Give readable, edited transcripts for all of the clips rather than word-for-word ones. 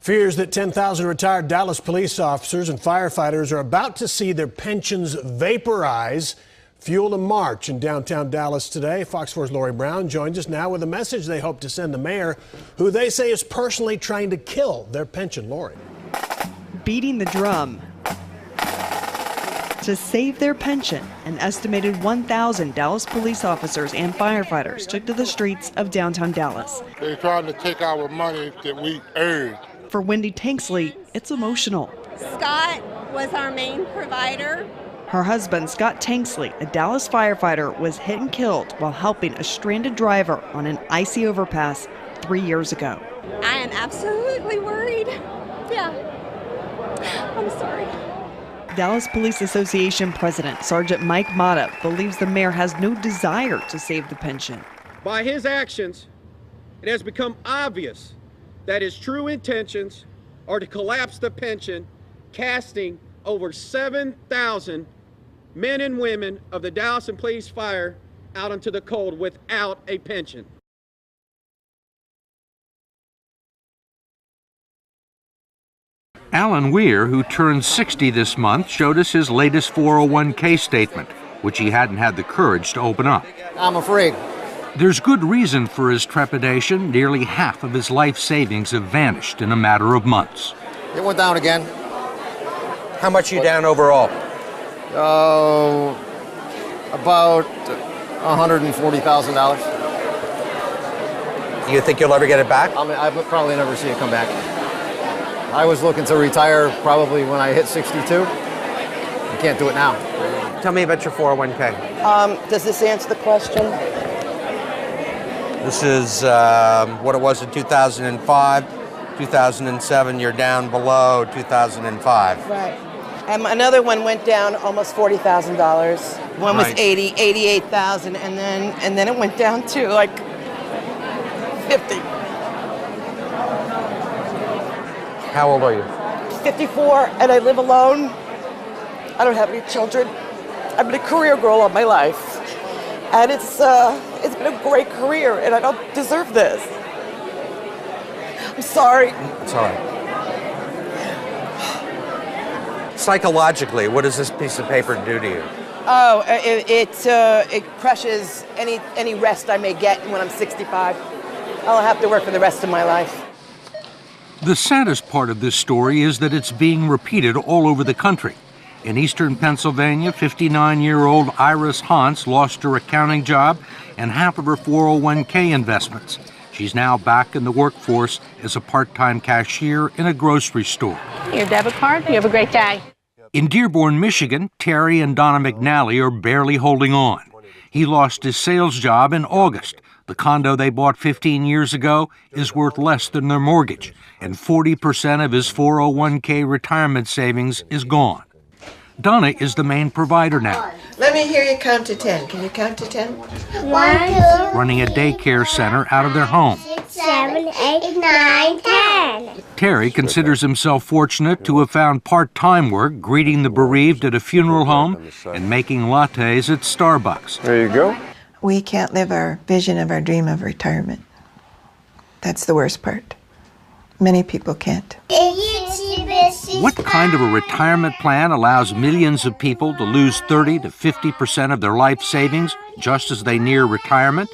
Fears that 10,000 retired Dallas police officers and firefighters are about to see their pensions vaporize fueled a march in downtown Dallas today. Fox 4's Lori Brown joins us now with a message they hope to send the mayor, who they say is personally trying to kill their pension. Lori. Beating the drum to save their pension, an estimated 1,000 Dallas police officers and firefighters took to the streets of downtown Dallas. They're trying to take our money that we earned. For Wendy Tanksley, it's emotional. Scott was our main provider. Her husband, Scott Tanksley, a Dallas firefighter, was hit and killed while helping a stranded driver on an icy overpass 3 years ago. I am absolutely worried. Yeah, I'm sorry. Dallas Police Association President Sergeant Mike Mata believes the mayor has no desire to save the pension. By his actions, it has become obvious that his true intentions are to collapse the pension, casting over 7,000 men and women of the Dallas and Police Fire out into the cold without a pension. Alan Weir, who turned 60 this month, showed us his latest 401k statement, which he hadn't had the courage to open up. I'm afraid. There's good reason for his trepidation. Nearly half of his life savings have vanished in a matter of months. It went down again. How much are you down overall? About $140,000. Do you think you'll ever get it back? I would probably never see it come back. I was looking to retire probably when I hit 62. I can't do it now. Tell me about your 401k. Does this answer the question? This is what it was in 2005. 2007, you're down below 2005. Right. Another one went down almost $40,000. One was 88,000, and then it went down to like 50. How old are you? 54, and I live alone. I don't have any children. I've been a career girl all my life, and it's been a great career, and I don't deserve this. I'm sorry. It's all right. Psychologically, what does this piece of paper do to you? Oh, it crushes any rest I may get when I'm 65. I'll have to work for the rest of my life. The saddest part of this story is that it's being repeated all over the country. In eastern Pennsylvania, 59-year-old Iris Hans lost her accounting job and half of her 401k investments. She's now back in the workforce as a part-time cashier in a grocery store. Your debit card? You have a great day. In Dearborn, Michigan, Terry and Donna McNally are barely holding on. He lost his sales job in August. The condo they bought 15 years ago is worth less than their mortgage, and 40% of his 401k retirement savings is gone. Donna is the main provider now. Let me hear you count to 10. Can you count to 10? 1, 2, running a daycare center out of their home. 6, 7, 8, 9, 10. Terry considers himself fortunate to have found part-time work greeting the bereaved at a funeral home and making lattes at Starbucks. There you go. We can't live our vision of our dream of retirement. That's the worst part. Many people can't. What kind of a retirement plan allows millions of people to lose 30 to 50% of their life savings just as they near retirement?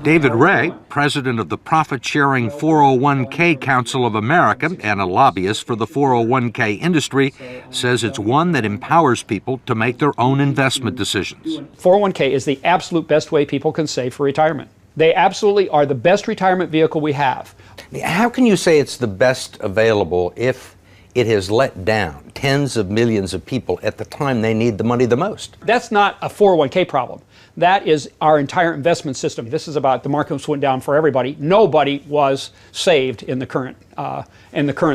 David Ray, president of the profit-sharing 401k Council of America and a lobbyist for the 401k industry, says it's one that empowers people to make their own investment decisions. 401k is the absolute best way people can save for retirement. They absolutely are the best retirement vehicle we have. How can you say it's the best available if it has let down tens of millions of people at the time they need the money the most? That's not a 401k problem. That is our entire investment system. This is about the markets went down for everybody. Nobody was saved in the current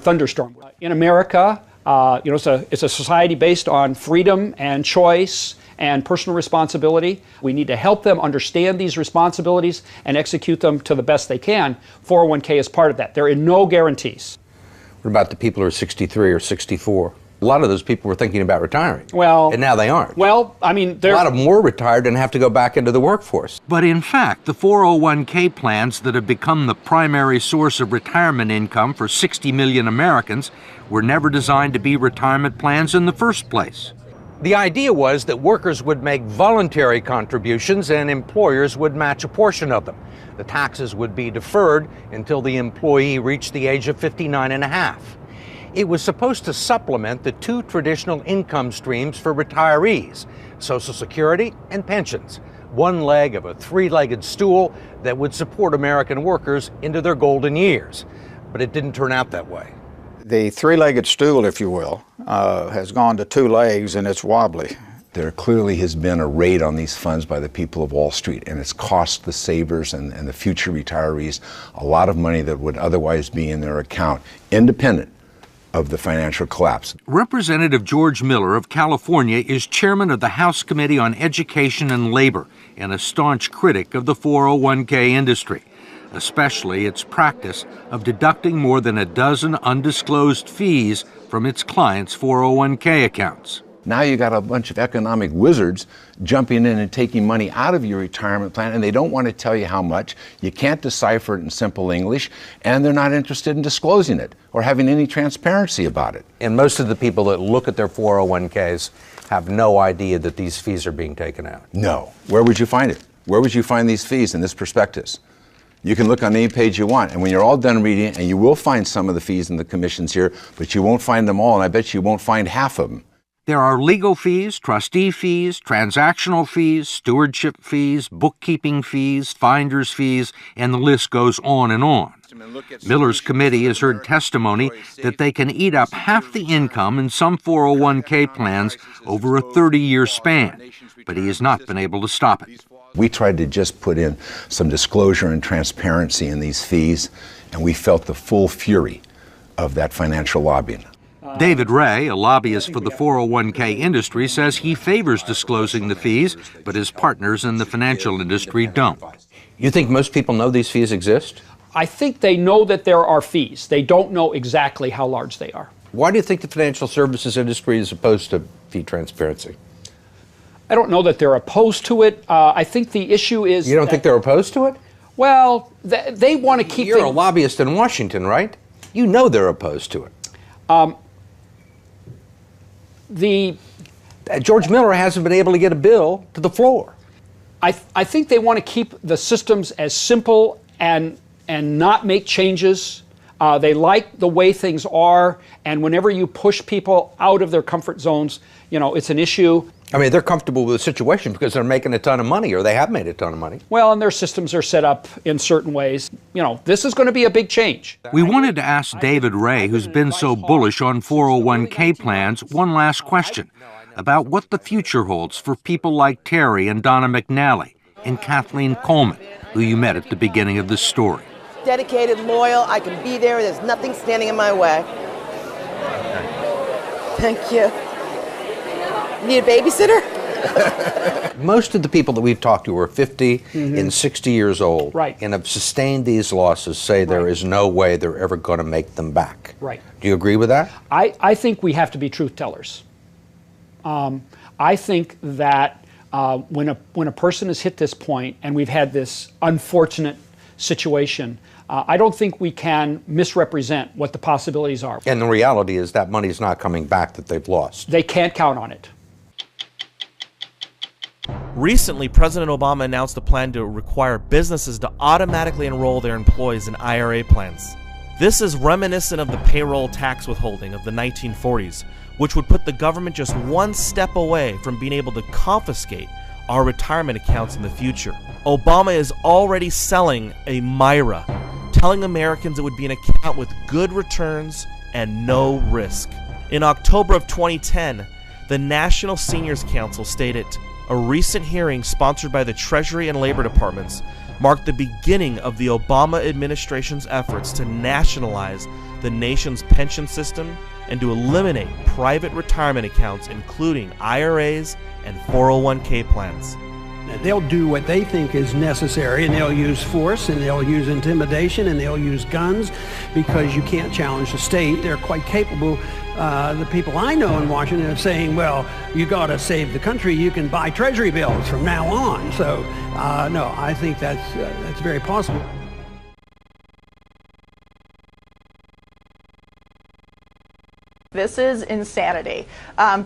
thunderstorm. In America, it's a society based on freedom and choice and personal responsibility. We need to help them understand these responsibilities and execute them to the best they can. 401k is part of that. There are no guarantees. What about the people who are 63 or 64? A lot of those people were thinking about retiring. Well, and now they aren't. Well, I mean, a lot of them were retired and have to go back into the workforce. But in fact, the 401k plans that have become the primary source of retirement income for 60 million Americans were never designed to be retirement plans in the first place. The idea was that workers would make voluntary contributions and employers would match a portion of them. The taxes would be deferred until the employee reached the age of 59 and a half. It was supposed to supplement the two traditional income streams for retirees, Social Security and pensions, one leg of a three-legged stool that would support American workers into their golden years. But it didn't turn out that way. The three-legged stool, if you will, has gone to two legs and it's wobbly. There clearly has been a raid on these funds by the people of Wall Street, and it's cost the savers and the future retirees a lot of money that would otherwise be in their account, independent of the financial collapse. Representative George Miller of California is chairman of the House Committee on Education and Labor and a staunch critic of the 401k industry, especially its practice of deducting more than a dozen undisclosed fees from its clients' 401k accounts. Now you got a bunch of economic wizards jumping in and taking money out of your retirement plan, and they don't want to tell you how much. You can't decipher it in simple English, and they're not interested in disclosing it or having any transparency about it. And most of the people that look at their 401ks have no idea that these fees are being taken out. No. Where would you find it? Where would you find these fees in this prospectus? You can look on any page you want, and when you're all done reading it, and you will find some of the fees and the commissions here, but you won't find them all, and I bet you won't find half of them. There are legal fees, trustee fees, transactional fees, stewardship fees, bookkeeping fees, finder's fees, and the list goes on and on. Miller's committee has heard testimony that they can eat up half the income in some 401k plans over a 30-year span, but he has not been able to stop it. We tried to just put in some disclosure and transparency in these fees, and we felt the full fury of that financial lobbying. David Ray, a lobbyist for the 401k industry, says he favors disclosing the fees, but his partners in the financial industry don't. You think most people know these fees exist? I think they know that there are fees. They don't know exactly how large they are. Why do you think the financial services industry is opposed to fee transparency? I don't know that they're opposed to it. I think the issue is... You don't think they're opposed to it? Well, they want to keep... You're a lobbyist in Washington, right? You know they're opposed to it. George Miller hasn't been able to get a bill to the floor. I think they want to keep the systems as simple and not make changes. They like the way things are, and whenever you push people out of their comfort zones, you know, it's an issue. I mean, they're comfortable with the situation because they're making a ton of money, or they have made a ton of money. Well, and their systems are set up in certain ways. You know, this is going to be a big change. We wanted to ask David Ray, who's been so bullish on 401k plans, one last question about what the future holds for people like Terry and Donna McNally and Kathleen Coleman, who you met at the beginning of this story. Dedicated, loyal, I can be there, there's nothing standing in my way. Thank you. Need a babysitter? Most of the people that we've talked to are 50 and 60 years old, right, and have sustained these losses, say there is no way they're ever going to make them back. Right. Do you agree with that? I think we have to be truth tellers. I think that when a person has hit this point, and we've had this unfortunate situation, I don't think we can misrepresent what the possibilities are. And the reality is that money's not coming back that they've lost. They can't count on it. Recently, President Obama announced a plan to require businesses to automatically enroll their employees in IRA plans. This is reminiscent of the payroll tax withholding of the 1940s, which would put the government just one step away from being able to confiscate our retirement accounts in the future. Obama is already selling a MIRA, telling Americans it would be an account with good returns and no risk. In October of 2010, the National Seniors Council stated, a recent hearing sponsored by the Treasury and Labor Departments marked the beginning of the Obama administration's efforts to nationalize the nation's pension system and to eliminate private retirement accounts, including IRAs and 401k plans. They'll do what they think is necessary, and they'll use force, and they'll use intimidation, and they'll use guns, because you can't challenge the state. They're quite capable. The people I know in Washington are saying, well, you got to save the country. You can buy treasury bills from now on. So, no, I think that's very possible. This is insanity.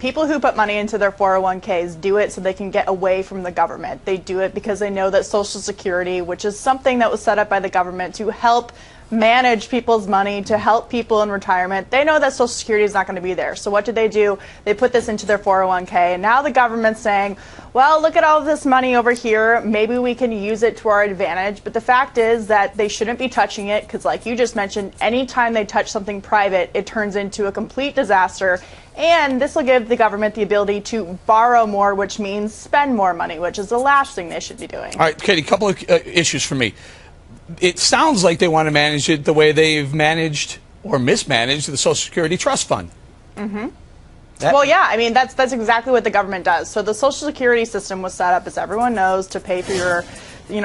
People who put money into their 401ks do it so they can get away from the government. They do it because they know that Social Security, which is something that was set up by the government to help manage people's money, to help people in retirement, they know that Social Security is not going to be there. So what do? They put this into their 401k, and now the government's saying, well, look at all of this money over here. Maybe we can use it to our advantage. But the fact is that they shouldn't be touching it, because like you just mentioned, anytime they touch something private, it turns into a complete disaster. And this will give the government the ability to borrow more, which means spend more money, which is the last thing they should be doing. All right, Katie, a couple of issues for me. It sounds like they want to manage it the way they've managed or mismanaged the Social Security Trust Fund. Mm-hmm. Well, yeah, I mean, that's exactly what the government does. So the Social Security system was set up, as everyone knows, to pay for your,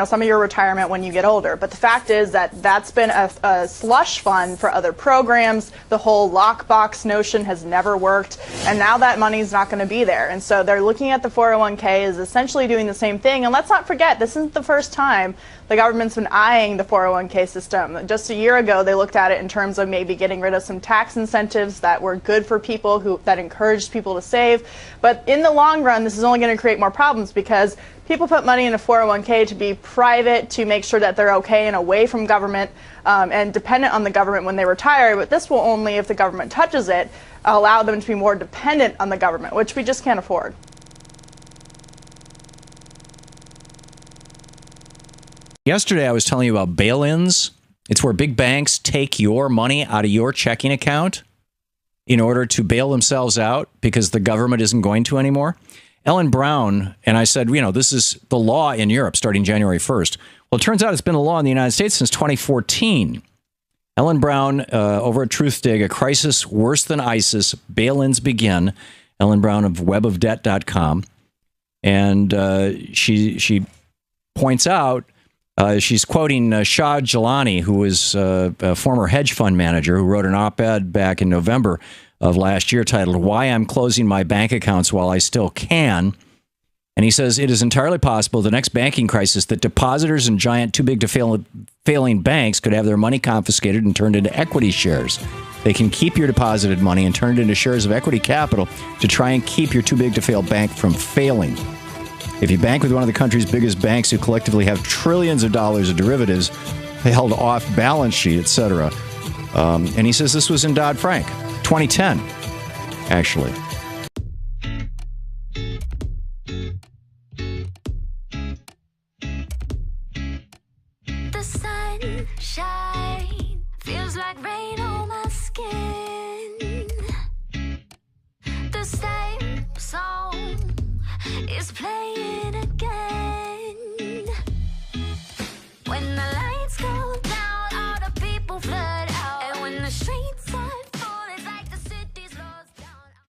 some of your retirement when you get older. But the fact is that that's been a slush fund for other programs. The whole lockbox notion has never worked, and now that money's not going to be there. And so they're looking at the 401k as essentially doing the same thing. And let's not forget, this isn't the first time the government's been eyeing the 401k system. Just a year ago, they looked at it in terms of maybe getting rid of some tax incentives that were good for people, that encouraged people to save. But in the long run, this is only going to create more problems, because people put money in a 401k to be private, to make sure that they're okay and away from government and dependent on the government when they retire. But this will only, if the government touches it, allow them to be more dependent on the government, which we just can't afford. Yesterday, I was telling you about bail-ins. It's where big banks take your money out of your checking account in order to bail themselves out because the government isn't going to anymore. Ellen Brown, and I said, this is the law in Europe starting January 1st. Well, it turns out it's been the law in the United States since 2014. Ellen Brown, over at TruthDig, a crisis worse than ISIS, bail-ins begin. Ellen Brown of webofdebt.com. And she points out, she's quoting Shah Gilani, who is a former hedge fund manager who wrote an op-ed back in November of last year titled, "Why I'm Closing My Bank Accounts While I Still Can." And he says, it is entirely possible the next banking crisis that depositors in giant too-big-to-failing banks could have their money confiscated and turned into equity shares. They can keep your deposited money and turn it into shares of equity capital to try and keep your too-big-to-fail bank from failing. If you bank with one of the country's biggest banks who collectively have trillions of dollars of derivatives held off balance sheet, etc. And he says this was in Dodd-Frank, 2010, actually. The sunshine feels like rain on my skin. The same song is playing